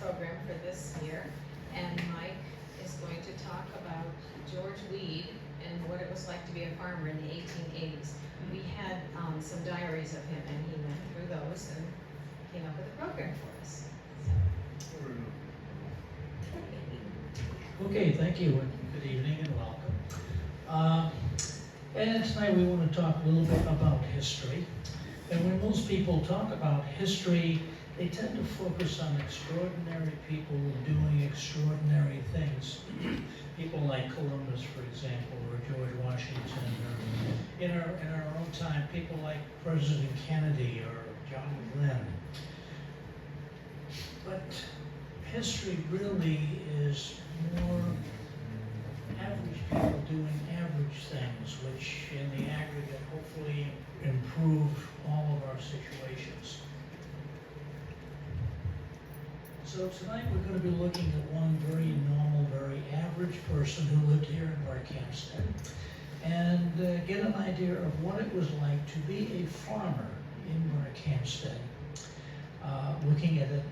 program for this year, and Mike is going to talk about George Weed and what it was like to be a farmer in the 1880s. We had some diaries of him, and he went through those and came up with a program for us. Okay, thank you, and good evening and welcome. And tonight we want to talk a little bit about history. And when most people talk about history, they tend to focus on extraordinary people doing extraordinary things. People like Columbus, for example, or George Washington, or in our own time, people like President Kennedy or John Glenn. But history really is more average people doing average things, which in the aggregate hopefully improve all of our situations. So tonight we're going to be looking at one very normal, very average person who lived here in Barkhamsted and get an idea of what it was like to be a farmer in Barkhamsted, looking at a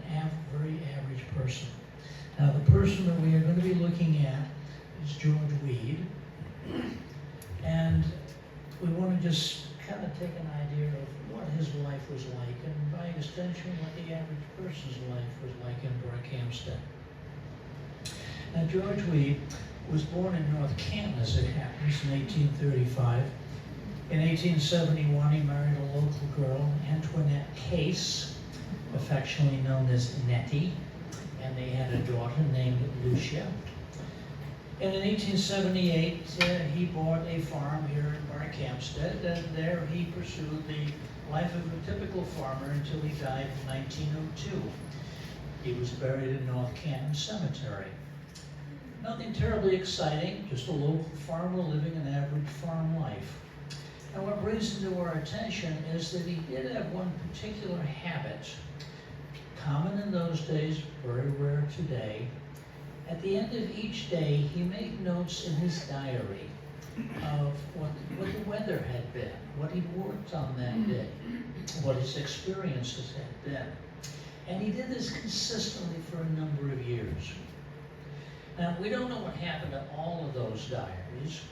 very average person. Now the person that we are going to be looking at is George Weed, and we want to just kind of take an idea of what his life was like, and by extension, what the average person's life was like in Barkhamsted. Now, George Weed was born in North Canton, as it happens, in 1835. In 1871, he married a local girl, Antoinette Case, affectionately known as Nettie, and they had a daughter named Lucia. And in 1878, he bought a farm here in Barkhamsted, and there he pursued the life of a typical farmer until he died in 1902. He was buried in North Canton Cemetery. Nothing terribly exciting, just a local farmer living an average farm life. And what brings it to our attention is that he did have one particular habit, common in those days, very rare today. At the end of each day, he made notes in his diary of what the weather had been, what he'd worked on that day, what his experiences had been. And he did this consistently for a number of years. Now, we don't know what happened to all of those diaries,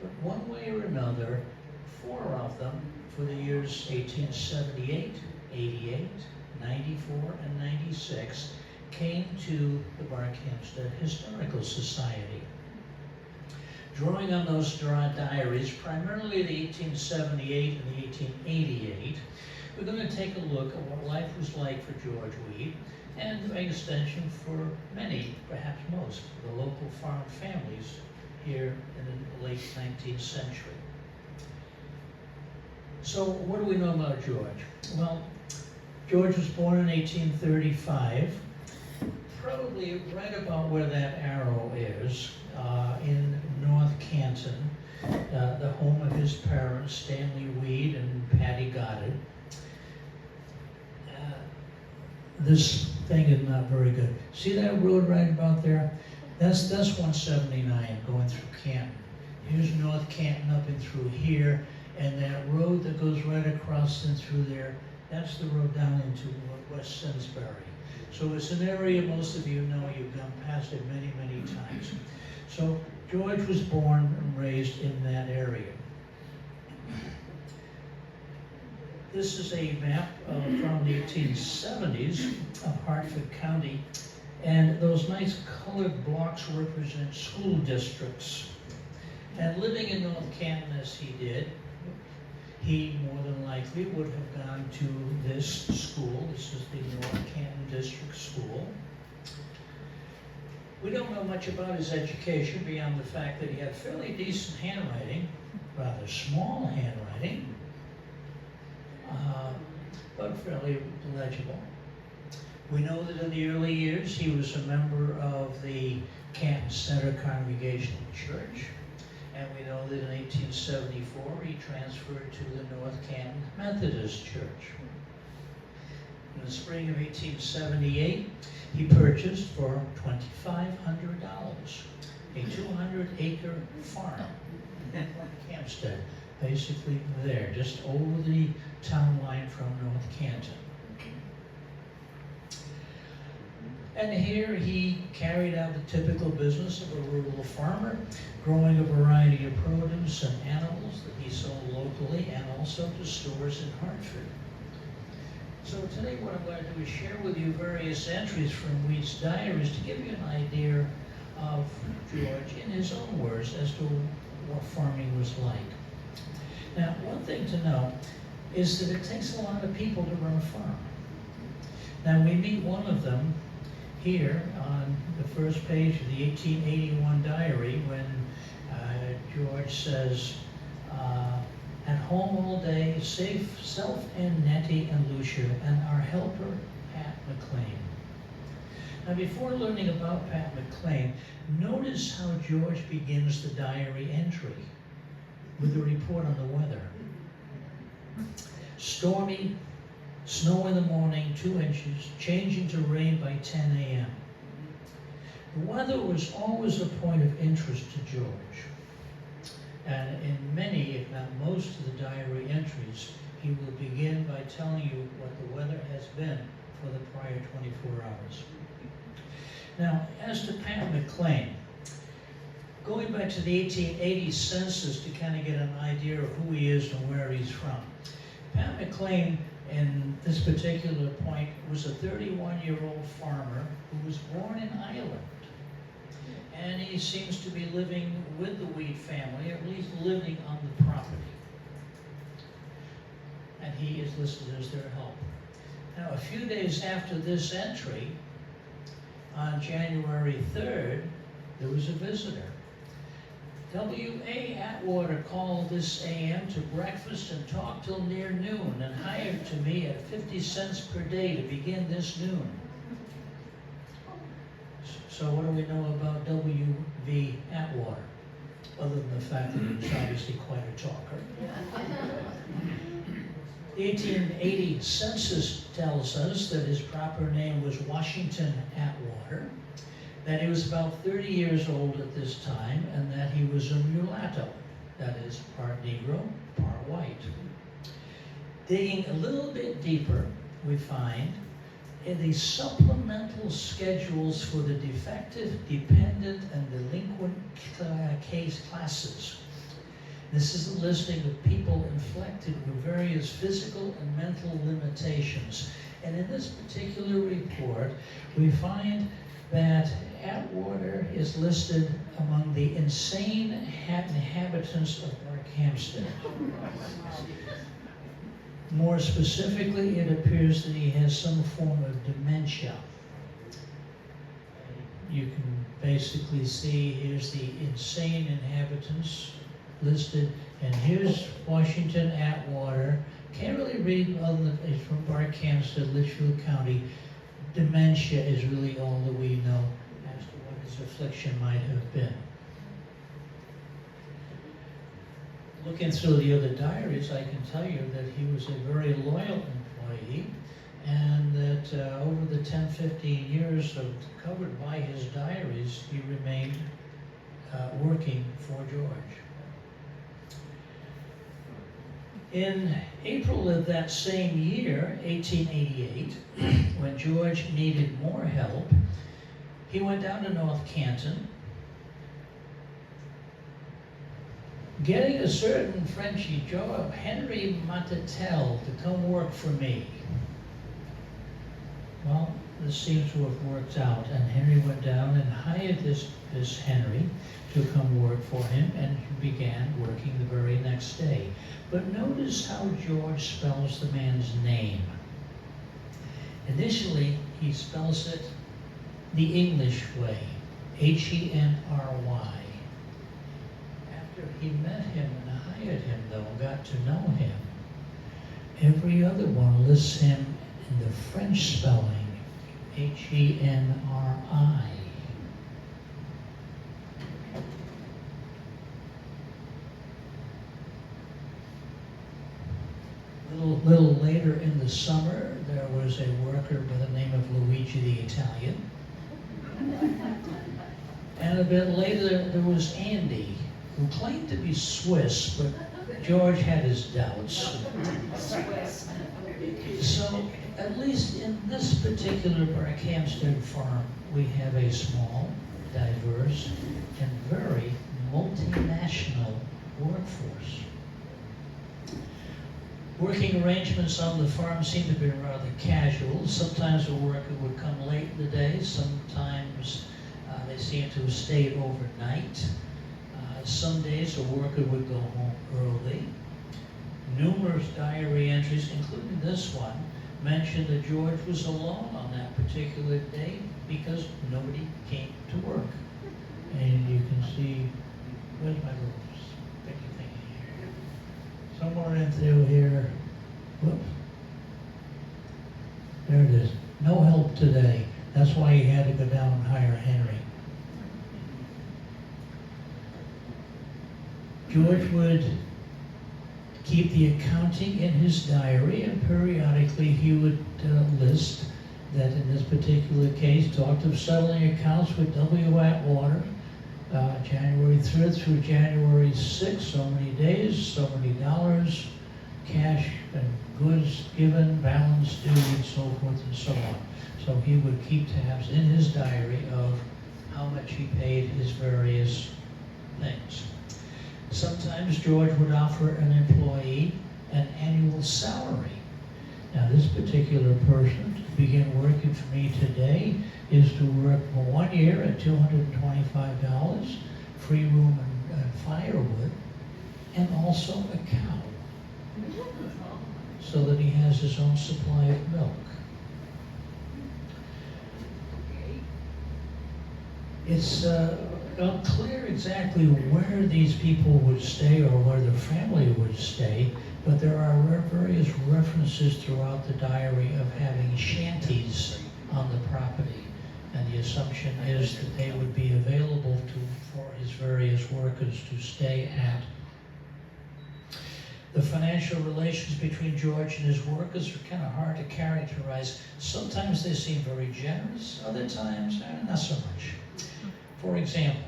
but one way or another, 4 of them for the years 1878, 88, 94, and 96 came to the Barkhamsted Historical Society. Drawing on those diaries, primarily the 1878 and the 1888, we're going to take a look at what life was like for George Weed, and by extension for many, perhaps most, of the local farm families here in the late 19th century. So what do we know about George? Well, George was born in 1835, probably right about where that arrow is, in North Canton, the home of his parents, Stanley Weed and Patty Goddard. This thing is not very good. See that road right about there? That's 179 going through Canton. Here's North Canton up and through here, and that road that goes right across and through there, that's the road down into West Simsbury. So it's an area most of you know, you've gone past it many, many times. So George was born and raised in that area. This is a map from the 1870s of Hartford County, and those nice colored blocks represent school districts. And living in North Canton as he did, he more than likely would have gone to this school. This is the North Canton District School. We don't know much about his education beyond the fact that he had fairly decent handwriting, rather small handwriting, but fairly legible. We know that in the early years he was a member of the Canton Center Congregational Church. And we know that in 1874 he transferred to the North Canton Methodist Church. In the spring of 1878, he purchased for $2,500 a 200-acre farm in Barkhamsted, basically there, just over the town line from North Canton. And here he carried out the typical business of a rural farmer, growing a variety of produce and animals that he sold locally and also to stores in Hartford. So today what I'm going to do is share with you various entries from Wheat's diaries to give you an idea of George in his own words as to what farming was like. Now, one thing to know is that it takes a lot of people to run a farm. Now, we meet one of them here on the first page of the 1881 diary when George says, at home all day, safe, self and Nettie and Lucia, and our helper, Pat McLean. Now, before learning about Pat McLean, notice how George begins the diary entry with a report on the weather. Stormy, snow in the morning, 2 inches, changing to rain by 10 a.m. The weather was always a point of interest to George. And in many, if not most of the diary entries, he will begin by telling you what the weather has been for the prior 24 hours. Now, as to Pat McLean, going back to the 1880 census to kind of get an idea of who he is and where he's from. Pat McLean, in this particular point, was a 31-year-old farmer who was born in Ireland. And he seems to be living with the Wheat family, at least living on the property. And he is listed as their helper. Now, a few days after this entry, on January 3rd, there was a visitor. W.A. Atwater called this a.m. to breakfast and talked till near noon and hired to me at 50 cents per day to begin this noon. So what do we know about W.V. Atwater, other than the fact that he was obviously quite a talker? The 1880 census tells us that his proper name was Washington Atwater, that he was about 30 years old at this time, and that he was a mulatto, that is, part Negro, part white. Digging a little bit deeper, we find in the supplemental schedules for the defective, dependent, and delinquent case classes. This is a listing of people inflicted with various physical and mental limitations. And in this particular report, we find that Atwater is listed among the insane inhabitants of Barkhamsted. More specifically, it appears that he has some form of dementia. You can basically see here's the insane inhabitants listed, and here's Washington Atwater. Can't really read other than it's from Barkhamsted, Litchfield County. Dementia is really all that we know as to what his affliction might have been. Looking through the other diaries, I can tell you that he was a very loyal employee, and that over the 10-15 years covered by his diaries, he remained working for George. In April of that same year, 1888, when George needed more help, he went down to North Canton, getting a certain Frenchy Joe, Henry Matatel, to come work for me. Well, this seems to have worked out, and Henry went down and hired this Henry to come work for him, and he began working the very next day. But notice how George spells the man's name. Initially, he spells it the English way, Henry. After he met him and hired him, though, got to know him, every other one lists him in the French spelling, Henri. A little later in the summer, there was a worker by the name of Luigi the Italian. And a bit later, there was Andy, who claimed to be Swiss, but George had his doubts. So, at least in this particular Barkhamsted farm, we have a small, diverse, and very multinational workforce. Working arrangements on the farm seem to be rather casual. Sometimes a worker would come late in the day. Sometimes they seem to have stayed overnight. Some days a worker would go home early. Numerous diary entries, including this one, mention that George was alone on that particular day because nobody came to work. And you can see, where's my little sticky thing here? Somewhere in through here. Whoops. There it is. No help today. That's why he had to go down and hire Henry. George would keep the accounting in his diary, and periodically he would list that in this particular case, talked of settling accounts with W. Atwater, January 3rd through January 6th, so many days, so many dollars, cash and goods given, balance due, and so forth and so on. So he would keep tabs in his diary of how much he paid his various things. Sometimes George would offer an employee an annual salary. Now this particular person, to begin working for me today, is to work for 1 year at $225, free room and firewood, and also a cow, so that he has his own supply of milk. It's unclear exactly where these people would stay or where their family would stay, but there are various references throughout the diary of having shanties on the property, and the assumption is that they would be available for his various workers to stay at. The financial relations between George and his workers are kind of hard to characterize. Sometimes they seem very generous, other times not so much. For example,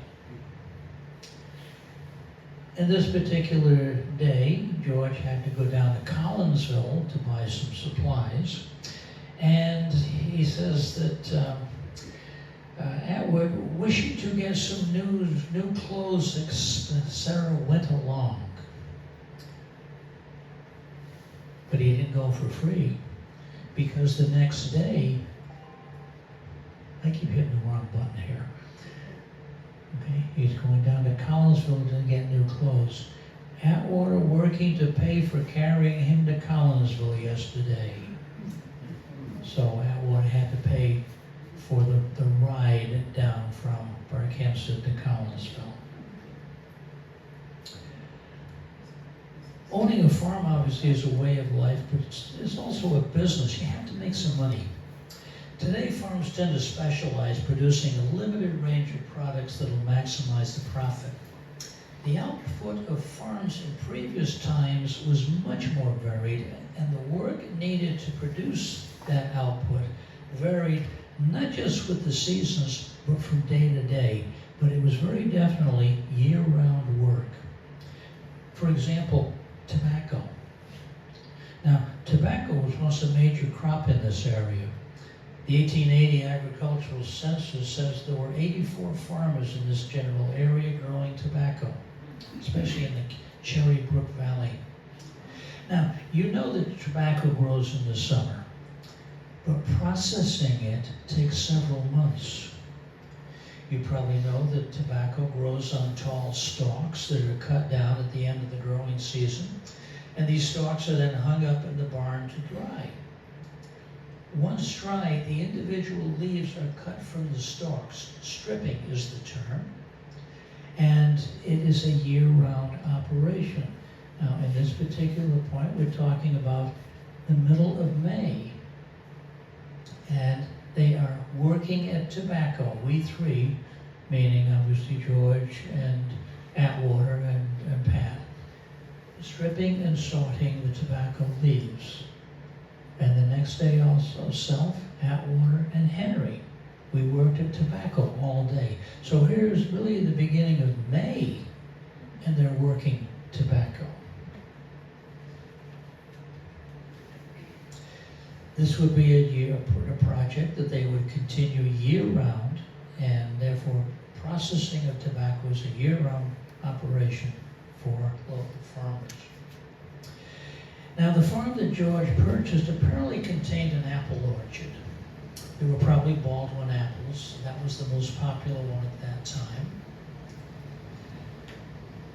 in this particular day, George had to go down to Collinsville to buy some supplies, and he says that Atwood, wishing to get some new clothes, Sarah went along. But he didn't go for free, because the next day, I keep hitting the wrong button here. Okay, he's going down to Collinsville to get new clothes. Atwater working to pay for carrying him to Collinsville yesterday. So Atwater had to pay for the ride down from Barkhamsted to Collinsville. Owning a farm obviously is a way of life, but it's also a business. You have to make some money. Today, farms tend to specialize, producing a limited range of products that will maximize the profit. The output of farms in previous times was much more varied, and the work needed to produce that output varied not just with the seasons, but from day to day. But it was very definitely year-round work. For example, tobacco. Now, tobacco was once a major crop in this area. The 1880 agricultural census says there were 84 farmers in this general area growing tobacco, especially in the Cherry Brook Valley. Now, you know that tobacco grows in the summer, but processing it takes several months. You probably know that tobacco grows on tall stalks that are cut down at the end of the growing season, and these stalks are then hung up in the barn to dry. Once dry, the individual leaves are cut from the stalks. Stripping is the term, and it is a year-round operation. Now, in this particular point, we're talking about the middle of May, and they are working at tobacco. We three, meaning obviously George and Atwater and Pat, stripping and sorting the tobacco leaves. And the next day also, self, Atwater, and Henry. We worked at tobacco all day. So here's really the beginning of May, and they're working tobacco. This would be a project that they would continue year-round, and therefore processing of tobacco is a year-round operation for local farmers. Now, the farm that George purchased apparently contained an apple orchard. They were probably Baldwin apples. That was the most popular one at that time.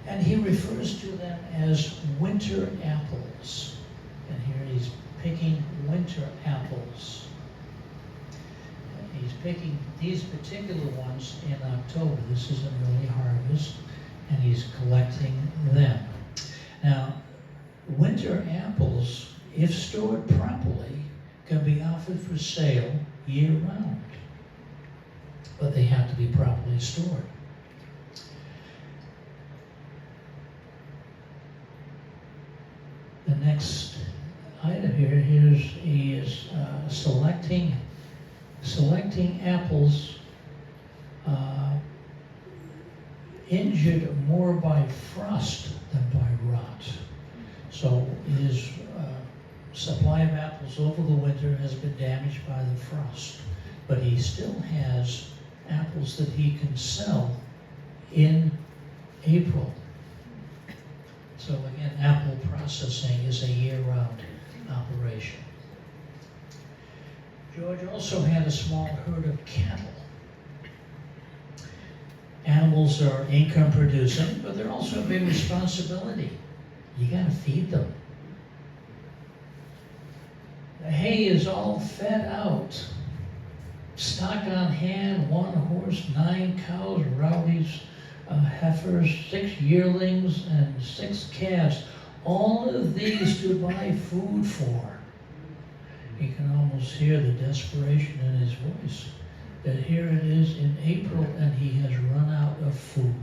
And he refers to them as winter apples. And here he's picking winter apples. He's picking these particular ones in October. This is an early harvest, and he's collecting them. Now, winter apples, if stored properly, can be offered for sale year-round, but they have to be properly stored. The next item here, he is selecting apples injured more by frost than by rot. So his supply of apples over the winter has been damaged by the frost, but he still has apples that he can sell in April. So again, apple processing is a year-round operation. George also had a small herd of cattle. Animals are income producing, but they're also a big responsibility. You gotta feed them. The hay is all fed out. Stock on hand, 1 horse, 9 cows, rowdies, heifers, 6 yearlings, and 6 calves. All of these to buy food for. You can almost hear the desperation in his voice. That here it is in April and he has run out of food.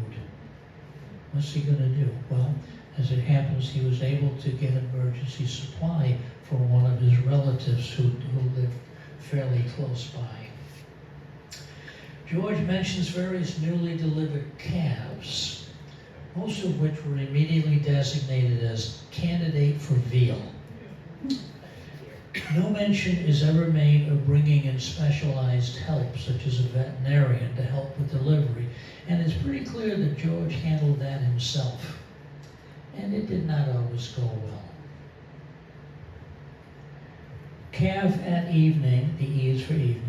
What's he going to do? Well, as it happens, he was able to get an emergency supply from one of his relatives who lived fairly close by. George mentions various newly delivered calves, most of which were immediately designated as candidate for veal. No mention is ever made of bringing in specialized help, such as a veterinarian, to help with delivery, and it's pretty clear that George handled that himself, and it did not always go well. Calf at evening, the E is for evening,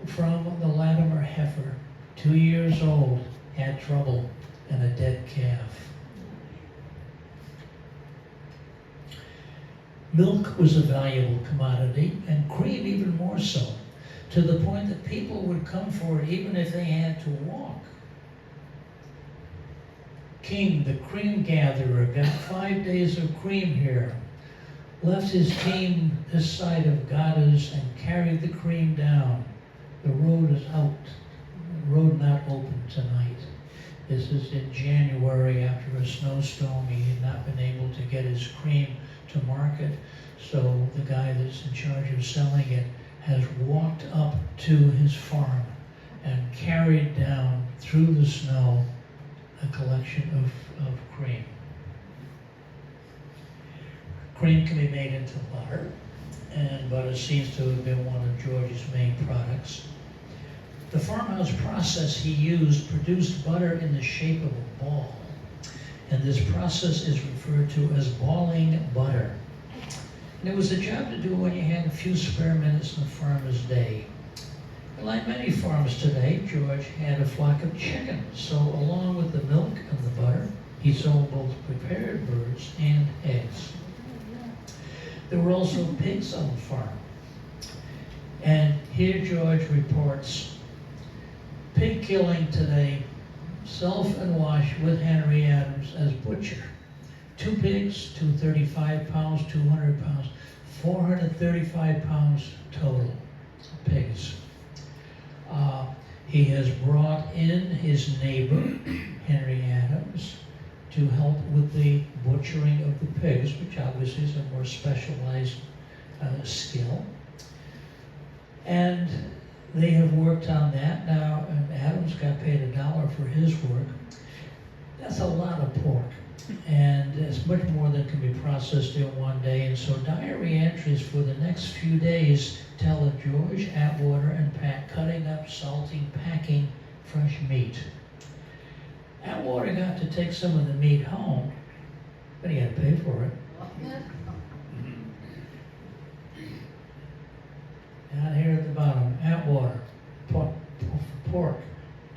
from the Latimer heifer, 2 years old, had trouble and a dead calf. Milk was a valuable commodity, and cream even more so, to the point that people would come for it even if they had to walk. King, the cream gatherer, got 5 days of cream here, left his team this side of Goddard's and carried the cream down. The road is out, the road not open tonight. This is in January after a snowstorm. He had not been able to get his cream to market, so the guy that's in charge of selling it has walked up to his farm and carried down through the snow a collection of cream. Cream can be made into butter, and butter seems to have been one of George's main products. The farmhouse process he used produced butter in the shape of a ball, and this process is referred to as balling butter. And it was a job to do when you had a few spare minutes in the farmer's day. And like many farms today, George had a flock of chickens, so along with the milk and the butter, he sold both prepared birds and eggs. There were also pigs on the farm. And here George reports, pig killing today, self and wash with Henry Adams as butcher. 2 pigs, 235 pounds, 200 pounds, 435 pounds total pigs. He has brought in his neighbor, Henry Adams, to help with the butchering of the pigs, which obviously is a more specialized skill. And they have worked on that now, and Adams got paid $1 for his work. That's a lot of pork. And it's much more than can be processed in one day. And so diary entries for the next few days tell of George Atwater and Pat cutting up, salting, packing fresh meat. Atwater got to take some of the meat home, but he had to pay for it. Down here at the bottom, Atwater, pork,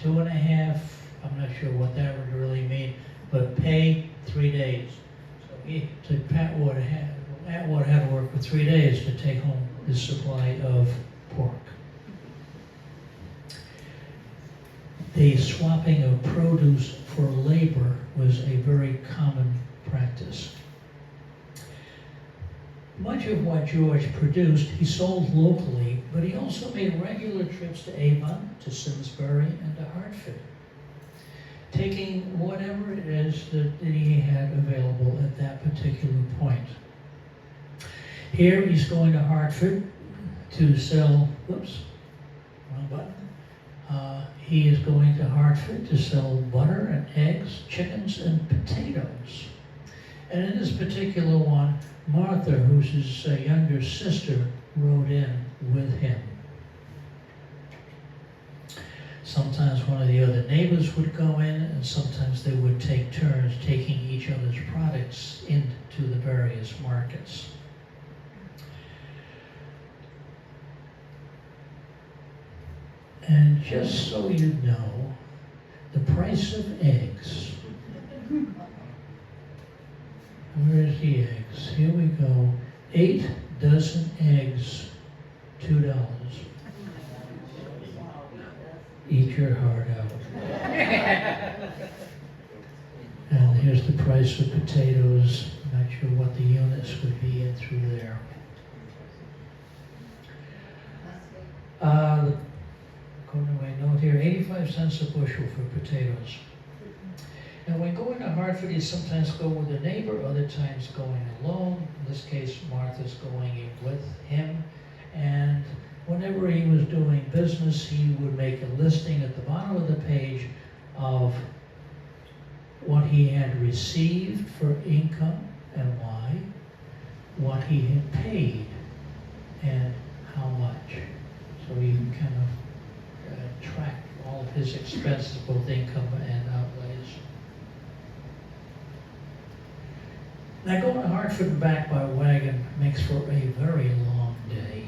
2.5, I'm not sure what that would really mean, but pay 3 days. So Atwater had to work for 3 days to take home his supply of pork. The swapping of produce for labor was a very common practice. Much of what George produced, he sold locally, but he also made regular trips to Avon, to Simsbury, and to Hartford, taking whatever it is that he had available at that particular point. Here he's going to Hartford to sell, whoops, wrong button. He is going to Hartford to sell butter and eggs, chickens, and potatoes. And in this particular one, Martha, who's his younger sister, rode in with him. Sometimes one of the other neighbors would go in, and sometimes they would take turns taking each other's products into the various markets. And just so you know, the price of eggs. Where's the eggs? Here we go. 8 dozen eggs, $2. Eat your heart out. And here's the price of potatoes. Not sure what the units would be in through there. According to my note here, 85 cents a bushel for potatoes. And when going to Hartford, you sometimes go with a neighbor, other times going alone. In this case, Martha's going in with him. And whenever he was doing business, he would make a listing at the bottom of the page of what he had received for income and why, what he had paid, and how much. So he kind of tracked all of his expenses, both income and outlays. Now going to Hartford and back by wagon makes for a very long day.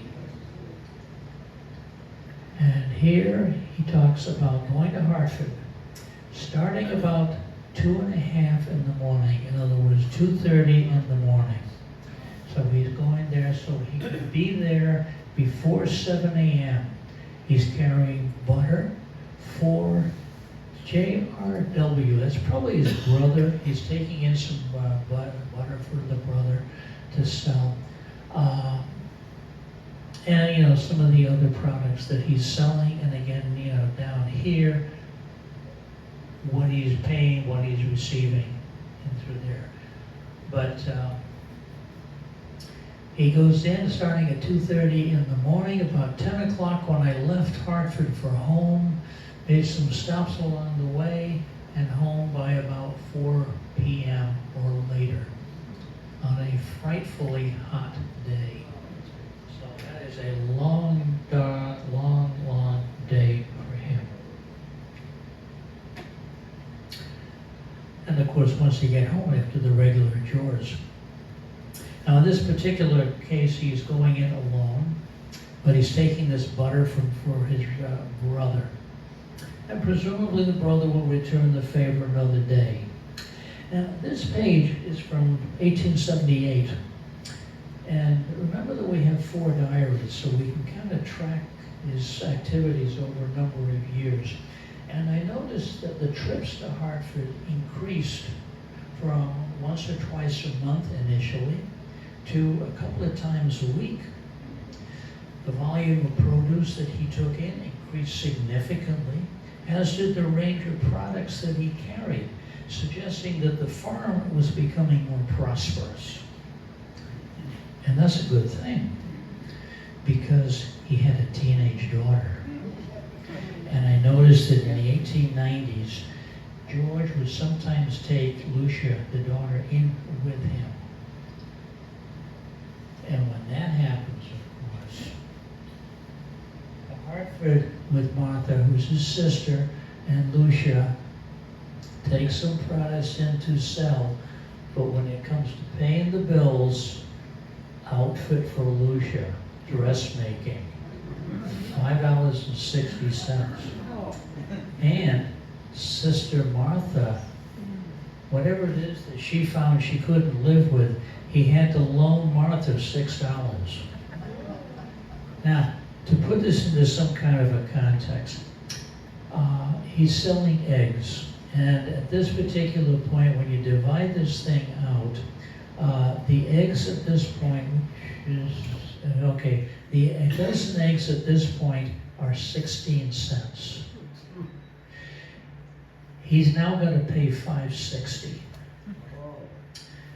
And here he talks about going to Hartford, starting about 2:30 in the morning. In other words, 2:30 in the morning. So he's going there so he can be there before 7 a.m. He's carrying butter for JRW. That's probably his brother. He's taking in some butter for the brother to sell. And, some of the other products that he's selling. And again, down here, what he's paying, what he's receiving, and through there. But he goes in starting at 2:30 in the morning. About 10 o'clock when I left Hartford for home, made some stops along the way, and home by about 4 p.m. or later on a frightfully hot day. So that is a long day for him. And of course, once he get home after the regular chores. Now in this particular case, he's going in alone, but he's taking this butter for his brother. And presumably the brother will return the favor another day. Now this page is from 1878. And remember that we have 4 diaries, so we can kind of track his activities over a number of years. And I noticed that the trips to Hartford increased from once or twice a month initially to a couple of times a week. The volume of produce that he took in increased significantly, as did the range of products that he carried, suggesting that the farm was becoming more prosperous. And that's a good thing, because he had a teenage daughter. And I noticed that in the 1890s, George would sometimes take Lucia, the daughter, in with him. And when that happens, of course, Hartford with Martha, who's his sister, and Lucia take some products in to sell, but when it comes to paying the bills, outfit for Lucia, dressmaking, $5.60. And Sister Martha, whatever it is that she found she couldn't live with, he had to loan Martha $6. Now, to put this into some kind of a context, he's selling eggs. And at this particular point, when you divide this thing out, the eggs at this point, the dozen eggs at this point are 16 cents. He's now going to pay $5.60.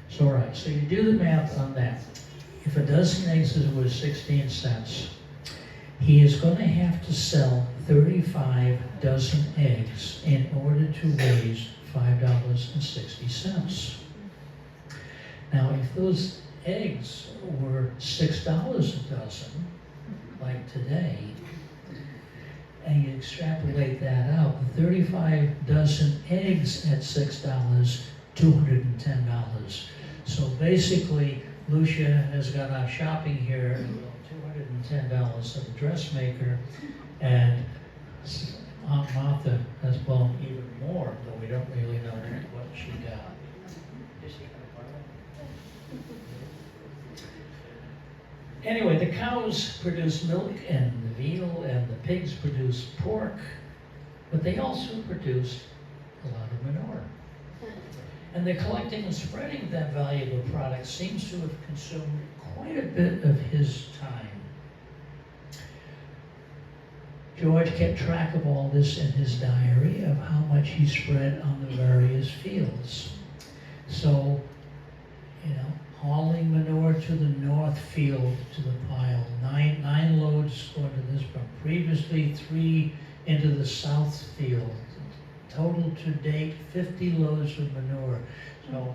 So, all right, so you do the math on that. If a dozen eggs is worth 16 cents, he is going to have to sell 35 dozen eggs in order to raise $5.60. Now, if those eggs were $6 a dozen, like today, and you extrapolate that out, 35 dozen eggs at $6, $210. So basically, Lucia has gone out shopping here, $210 at a dressmaker, and Aunt Martha has blown even more, though we don't really know what she got. Anyway, the cows produce milk and the veal, and the pigs produce pork, but they also produce a lot of manure. And the collecting and spreading that valuable product seems to have consumed quite a bit of his time. George kept track of all this in his diary of how much he spread on the various fields. So, hauling manure to the north field to the pile, nine loads going to this one. Previously, 3 into the south field. Total to date, 50 loads of manure. So,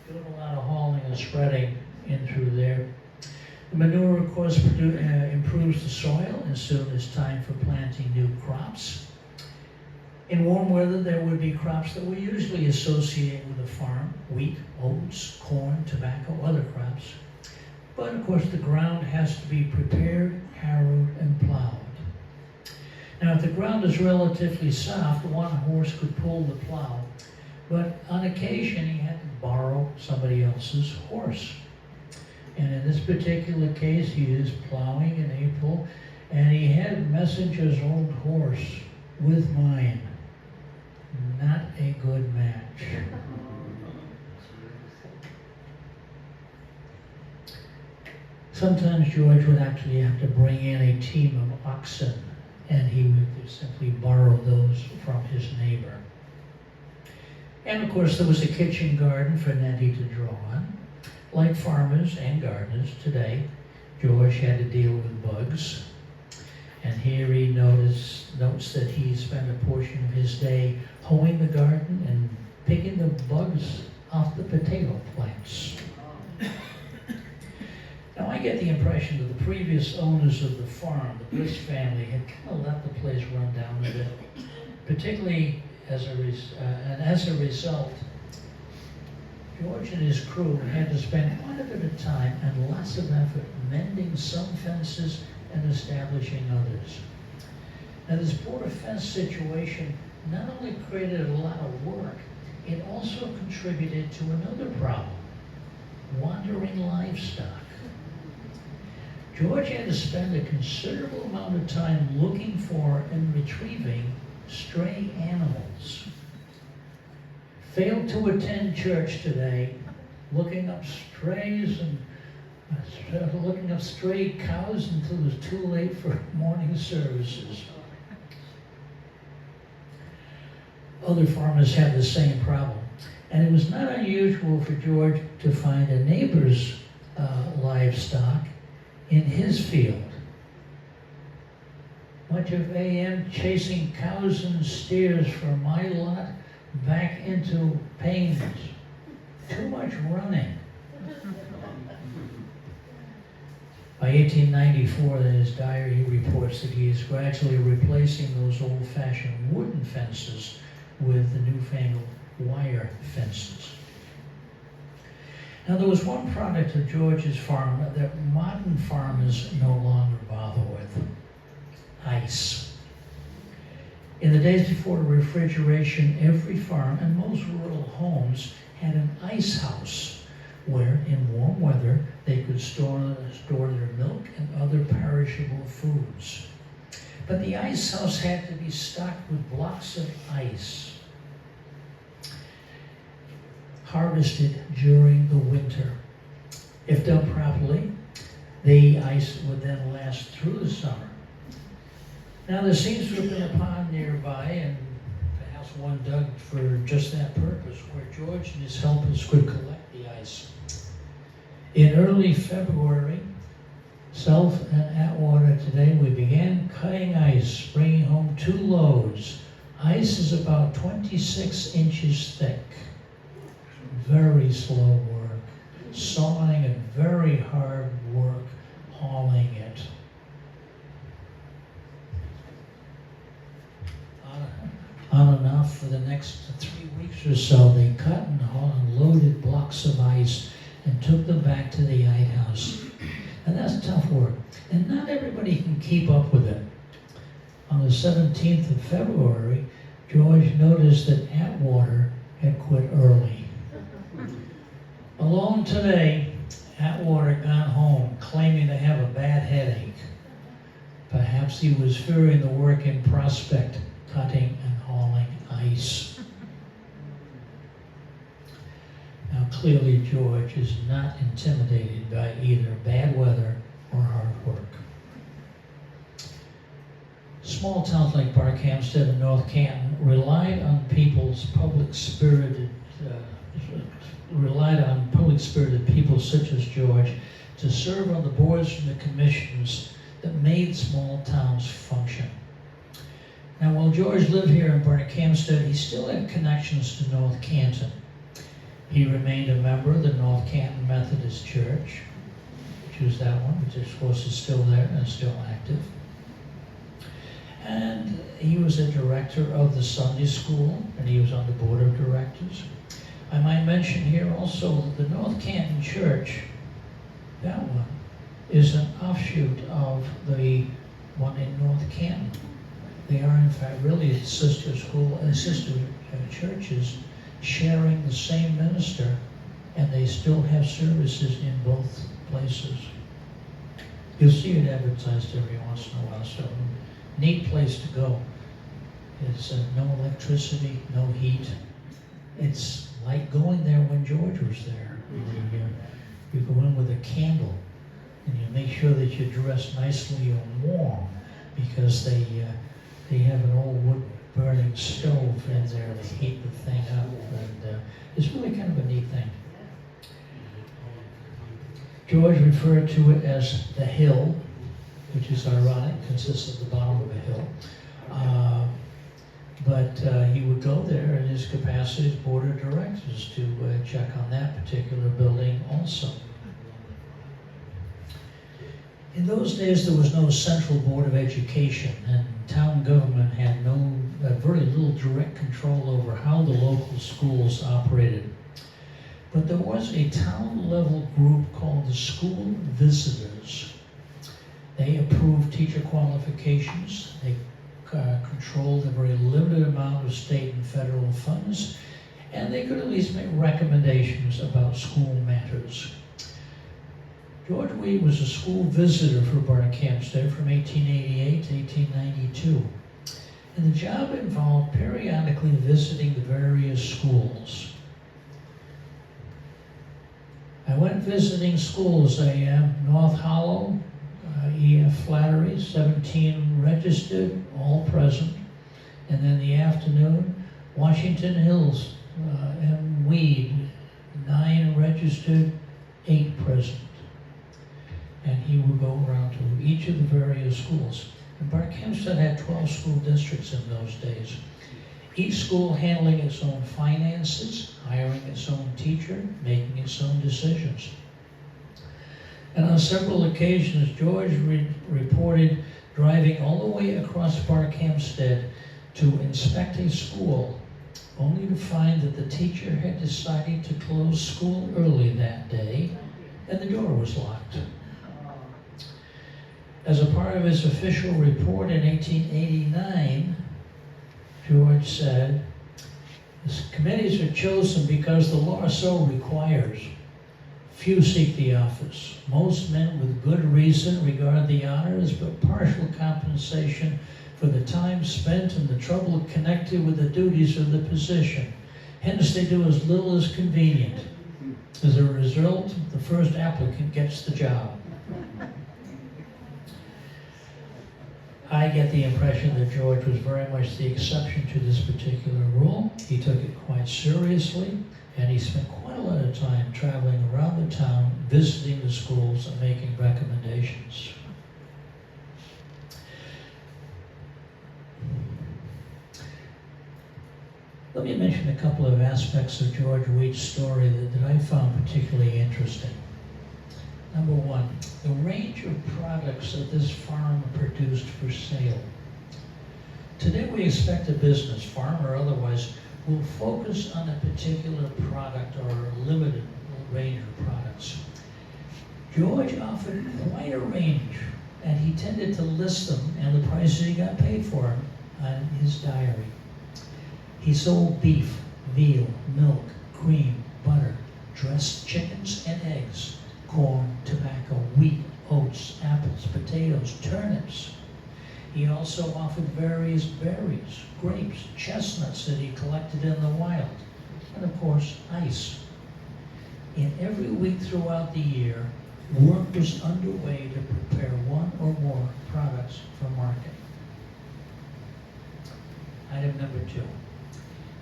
doing a lot of hauling and spreading in through there. The manure, of course, improves the soil as soon as time for planting new crops. In warm weather, there would be crops that we usually associate with a farm: wheat, oats, corn, tobacco, other crops. But of course, the ground has to be prepared, harrowed, and plowed. Now, if the ground is relatively soft, one horse could pull the plow, but on occasion he had to borrow somebody else's horse. And in this particular case, he is plowing in April, and he had Messenger's old horse with mine. Not a good match. Sometimes George would actually have to bring in a team of oxen, and he would simply borrow those from his neighbor. And of course, there was a kitchen garden for Nettie to draw on. Like farmers and gardeners today, George had to deal with bugs. And here he notes that he spent a portion of his day hoeing the garden and picking the bugs off the potato plants. Now, I get the impression that the previous owners of the farm, the Bliss family, had kind of let the place run down a bit, particularly as a result, George and his crew had to spend quite a bit of time and lots of effort mending some fences and establishing others. Now, this border fence situation not only created a lot of work, it also contributed to another problem: wandering livestock. George had to spend a considerable amount of time looking for and retrieving stray animals. Failed to attend church today, looking up strays and looking up stray cows until it was too late for morning services. Other farmers had the same problem, and it was not unusual for George to find a neighbor's livestock in his field. much of AM chasing cows and steers from my lot back into Payne's. Too much running. By 1894, in his diary, he reports that he is gradually replacing those old-fashioned wooden fences with the newfangled wire fences. Now, there was one product of George's farm that modern farmers no longer bother with: ice. In the days before refrigeration, every farm and most rural homes had an ice house where, in warm weather, they could store their milk and other perishable foods. But the ice house had to be stocked with blocks of ice, harvested during the winter. If done properly, the ice would then last through the summer. Now, there seems to have been a pond nearby, and perhaps one dug for just that purpose, where George and his helpers could collect the ice. In early February, Self and Atwater today, we began cutting ice, bringing home 2 loads. Ice is about 26 inches thick. Very slow work, sawing, and very hard work hauling it. On and off for the next 3 weeks or so, they cut and loaded blocks of ice and took them back to the ice house. And that's tough work. And not everybody can keep up with it. On the 17th of February, George noticed that Atwater had quit early. Alone today, Atwater got home claiming to have a bad headache. Perhaps he was fearing the work in prospect, cutting and hauling ice. Now, clearly, George is not intimidated by either bad weather or hard work. Small towns like Barkhamsted and North Canton relied on public-spirited people such as George to serve on the boards and the commissions that made small towns function. Now, while George lived here in Barkhamsted, he still had connections to North Canton. He remained a member of the North Canton Methodist Church, which was that one, which of course is still there and still active. And he was a director of the Sunday school, and he was on the board of directors. I might mention here also that the North Canton Church, that one, is an offshoot of the one in North Canton. They are, in fact, really sister churches sharing the same minister, and they still have services in both places. You'll see it advertised every once in a while, so neat place to go. It's no electricity, no heat. It's like going there when George was there. You go in with a candle, and you make sure that you're dressed nicely and warm, because they have an old wood burning stove in there to heat the thing up, and it's really kind of a neat thing. George referred to it as the hill, which is ironic, consists of the bottom of a hill. But he would go there in his capacity as board of directors to check on that particular building also. In those days, there was no central board of education, and town government had very little direct control over how the local schools operated. But there was a town-level group called the School Visitors. They approved teacher qualifications. They controlled a very limited amount of state and federal funds, and they could at least make recommendations about school matters. George Weed was a school visitor for Barkhamsted from 1888 to 1892. And the job involved periodically visiting the various schools. I went visiting schools. North Hollow, E.F. Flattery, 17 registered, all present. And then the afternoon, Washington Hills, M. Weed, 9 registered, 8 present. And he would go around to each of the various schools. And Barkhamsted had 12 school districts in those days. Each school handling its own finances, hiring its own teacher, making its own decisions. And on several occasions, George reported driving all the way across Barkhamsted to inspect a school, only to find that the teacher had decided to close school early that day, and the door was locked. As a part of his official report in 1889, George said, "The committees are chosen because the law so requires. Few seek the office. Most men with good reason regard the honor as but partial compensation for the time spent and the trouble connected with the duties of the position. Hence they do as little as convenient. As a result, the first applicant gets the job." I get the impression that George was very much the exception to this particular rule. He took it quite seriously, and he spent quite a lot of time traveling around the town, visiting the schools and making recommendations. Let me mention a couple of aspects of George Wheat's story that I found particularly interesting. Number one, the range of products that this farm produced for sale. Today we expect a business, farm or otherwise, will focus on a particular product or a limited range of products. George offered quite a range, and he tended to list them and the prices he got paid for them on his diary. He sold beef, veal, milk, cream, butter, dressed chickens and eggs, corn, tobacco, wheat, oats, apples, potatoes, turnips. He also offered various berries, grapes, chestnuts that he collected in the wild, and of course, ice. In every week throughout the year, work was underway to prepare one or more products for market. Item number two.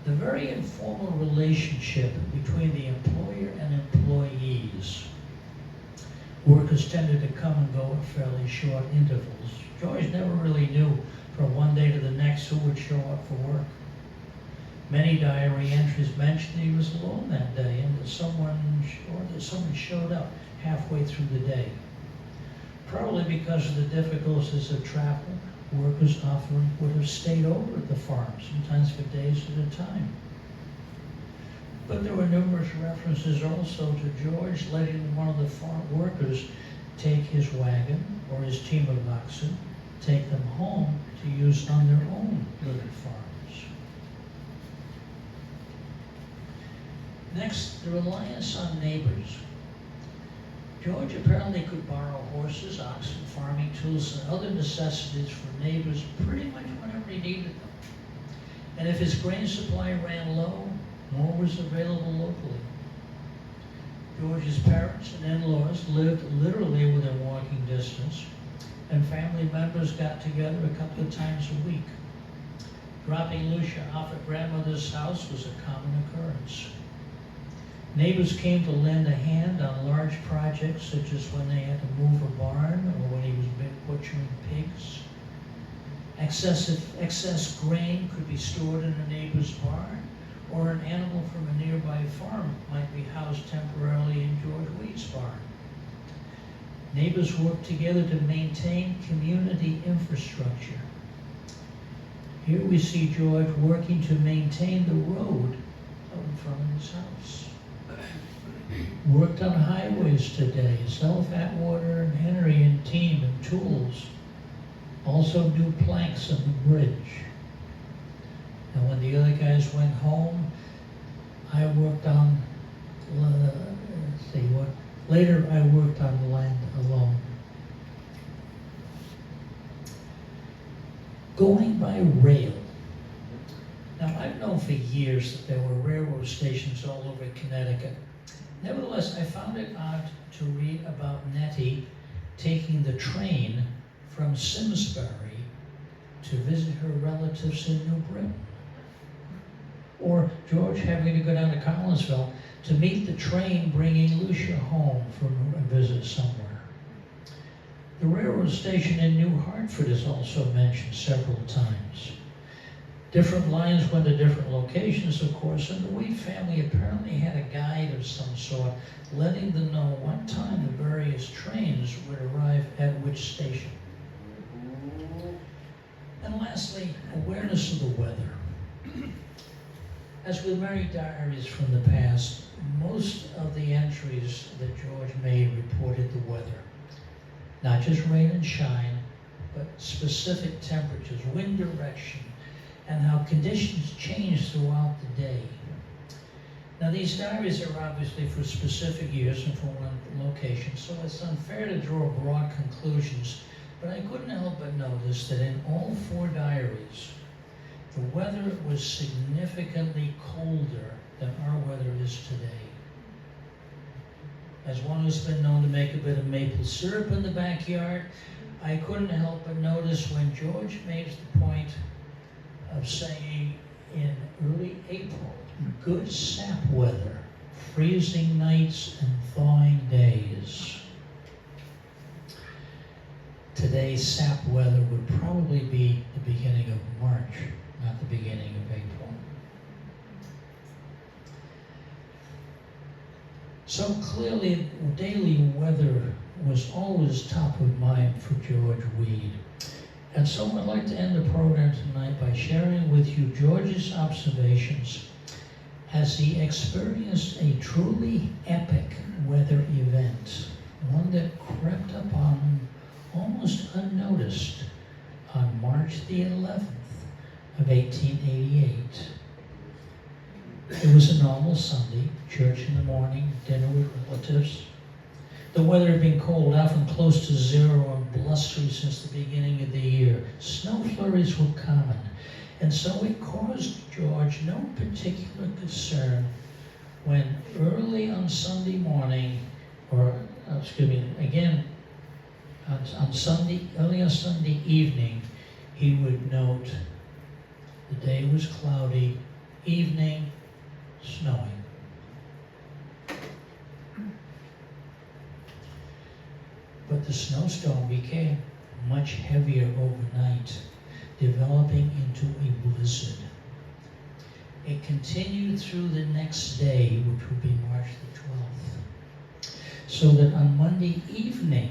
The very informal relationship between the employer and employees. Workers tended to come and go at fairly short intervals. George never really knew from one day to the next who would show up for work. Many diary entries mentioned he was alone that day and that someone showed up halfway through the day. Probably because of the difficulties of travel, workers often would have stayed over at the farm, sometimes for days at a time. But there were numerous references also to George letting one of the farm workers take his wagon or his team of oxen, take them home to use on their own little farms. Next, the reliance on neighbors. George apparently could borrow horses, oxen, farming tools, and other necessities from neighbors pretty much whenever he needed them. And if his grain supply ran low, more was available locally. George's parents and in-laws lived literally within walking distance, and family members got together a couple of times a week. Dropping Lucia off at grandmother's house was a common occurrence. Neighbors came to lend a hand on large projects, such as when they had to move a barn or when he was butchering pigs. Excess grain could be stored in a neighbor's barn, or an animal from a nearby farm might be housed temporarily in George Wheat's barn. Neighbors worked together to maintain community infrastructure. Here we see George working to maintain the road in front of his house. Worked on highways today, South Atwater and Henry and team and tools. Also new planks on the bridge. And when the other guys went home, I worked on, later I worked on the land alone. Going by rail. Now, I've known for years that there were railroad stations all over Connecticut. Nevertheless, I found it odd to read about Nettie taking the train from Simsbury to visit her relatives in New Britain. Or George having to go down to Collinsville to meet the train bringing Lucia home from a visit somewhere. The railroad station in New Hartford is also mentioned several times. Different lines went to different locations, of course, and the Wheat family apparently had a guide of some sort, letting them know what time the various trains would arrive at which station. And lastly, awareness of the weather. As with many diaries from the past, most of the entries that George made reported the weather. Not just rain and shine, but specific temperatures, wind direction, and how conditions change throughout the day. Now these diaries are obviously for specific years and for one location, so it's unfair to draw broad conclusions, but I couldn't help but notice that in all 4 diaries, the weather was significantly colder than our weather is today. As one who's been known to make a bit of maple syrup in the backyard, I couldn't help but notice when George made the point of saying in early April, good sap weather, freezing nights and thawing days. Today's sap weather would probably be the beginning of March, not the beginning of April. So clearly, daily weather was always top of mind for George Weed. And so I'd like to end the program tonight by sharing with you George's observations as he experienced a truly epic weather event, one that crept up on him almost unnoticed on March the 11th of 1888. It was a normal Sunday, church in the morning, dinner with relatives. The weather had been cold, often close to zero and blustery since the beginning of the year. Snow flurries were common, and so it caused George no particular concern when early on Sunday morning, again, early on Sunday evening, he would note the day was cloudy, evening, snowing. But the snowstorm became much heavier overnight, developing into a blizzard. It continued through the next day, which would be March the 12th. So that on Monday evening,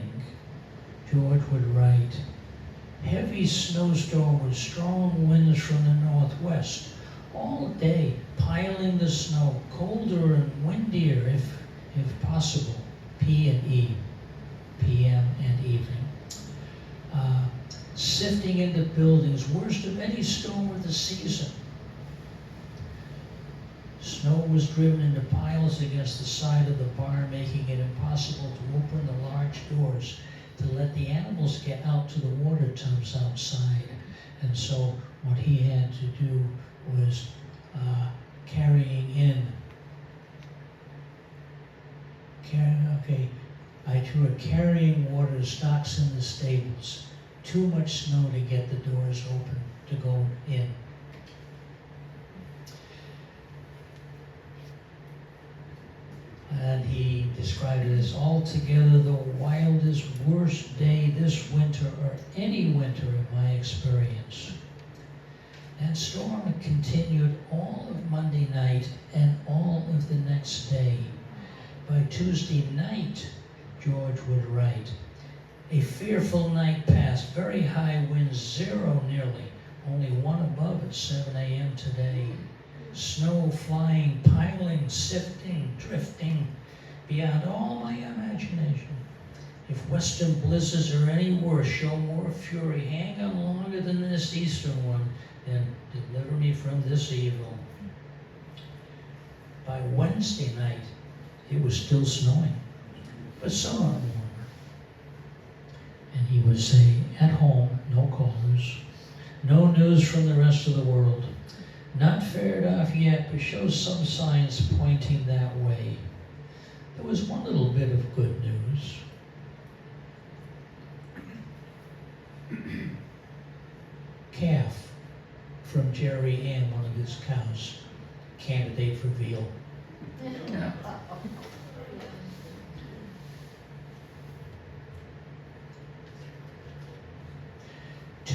George would write, heavy snowstorm with strong winds from the northwest, all day piling the snow, colder and windier if possible, P and E. PM and evening. Sifting into buildings, worst of any storm of the season. Snow was driven into piles against the side of the barn, making it impossible to open the large doors to let the animals get out to the water tubs outside. And so what he had to do was carrying water to stocks in the stables. Too much snow to get the doors open to go in. And he described it as altogether the wildest, worst day this winter or any winter in my experience. That storm continued all of Monday night and all of the next day. By Tuesday night, George would write, a fearful night passed, very high winds, 0 nearly, only 1 above at 7 a.m. today. Snow flying, piling, sifting, drifting, beyond all my imagination. If western blizzards are any worse, show more fury, hang on longer than this eastern one, then deliver me from this evil. By Wednesday night, it was still snowing, but somewhat warmer. And he would say, at home, no callers, no news from the rest of the world. Not fared off yet, but shows some signs pointing that way. There was one little bit of good news. Calf from Jerry Ann, one of his cows, candidate for veal.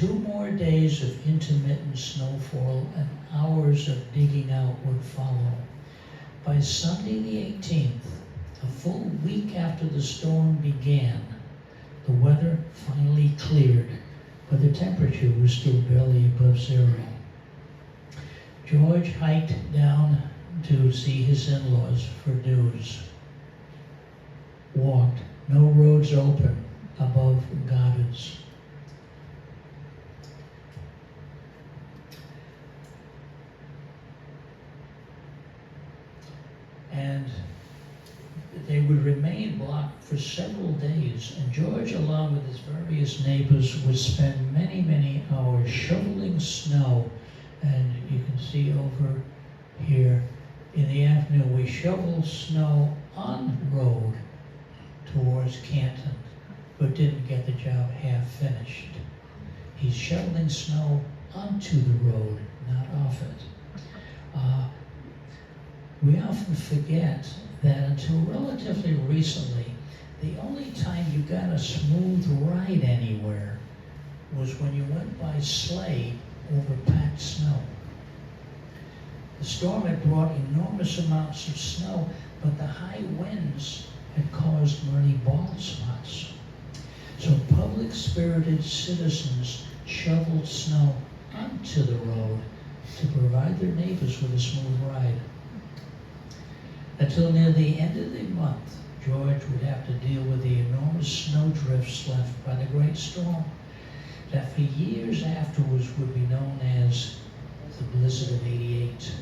2 more days of intermittent snowfall and hours of digging out would follow. By Sunday the 18th, a full week after the storm began, the weather finally cleared, but the temperature was still barely above 0. George hiked down to see his in-laws for news. Walked, no roads open above gardens. And they would remain blocked for several days, and George, along with his various neighbors, would spend many, many hours shoveling snow. And you can see over here, in the afternoon, we shoveled snow on the road towards Canton, but didn't get the job half finished. He's shoveling snow onto the road, not off it. We often forget that until relatively recently, the only time you got a smooth ride anywhere was when you went by sleigh over packed snow. The storm had brought enormous amounts of snow, but the high winds had caused many bald spots. So public-spirited citizens shoveled snow onto the road to provide their neighbors with a smooth ride. Until near the end of the month, George would have to deal with the enormous snow drifts left by the great storm that for years afterwards would be known as the Blizzard of '88.